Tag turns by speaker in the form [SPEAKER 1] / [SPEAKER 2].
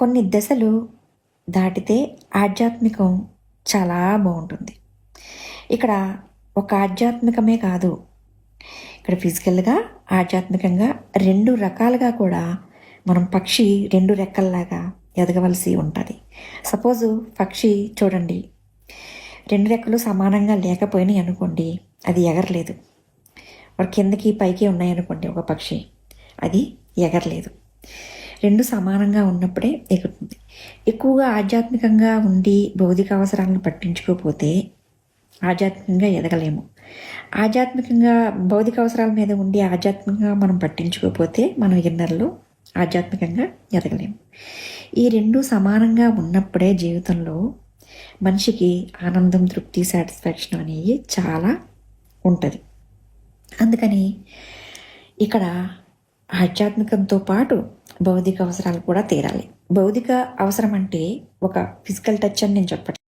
[SPEAKER 1] కొన్ని దశలు దాటితే ఆధ్యాత్మికం చాలా బాగుంటుంది. ఇక్కడ ఒక ఆధ్యాత్మికమే కాదు, ఇక్కడ ఫిజికల్గా ఆధ్యాత్మికంగా రెండు రకాలుగా కూడా మనం పక్షి రెండు రెక్కల్లాగా ఎదగవలసి ఉంటుంది. సపోజు పక్షి చూడండి, రెండు రెక్కలు సమానంగా లేకపోయినాయి అనుకోండి, అది ఎగరలేదు. వాడు కిందకి పైకి ఉన్నాయనుకోండి ఒక పక్షి, అది ఎగరలేదు. రెండు సమానంగా ఉన్నప్పుడే ఎగురుతుంది. ఎక్కువగా ఆధ్యాత్మికంగా ఉండి భౌతిక అవసరాలను పట్టించుకోకపోతే ఆధ్యాత్మికంగా ఎదగలేము. ఆధ్యాత్మికంగా భౌతిక అవసరాల మీద ఉండి ఆధ్యాత్మికంగా మనం పట్టించుకోకపోతే మనం ఇన్నర్లో ఆధ్యాత్మికంగా ఎదగలేము. ఈ రెండు సమానంగా ఉన్నప్పుడే జీవితంలో మనిషికి ఆనందం, తృప్తి, సాటిస్ఫాక్షన్ అనేవి చాలా ఉంటుంది. అందుకని ఇక్కడ ఆధ్యాత్మికంతో పాటు భౌతిక అవసరాలు కూడా తీరాలి. భౌతిక అవసరం అంటే ఒక ఫిజికల్ టచ్ అని నేను చెప్పట్లేదు.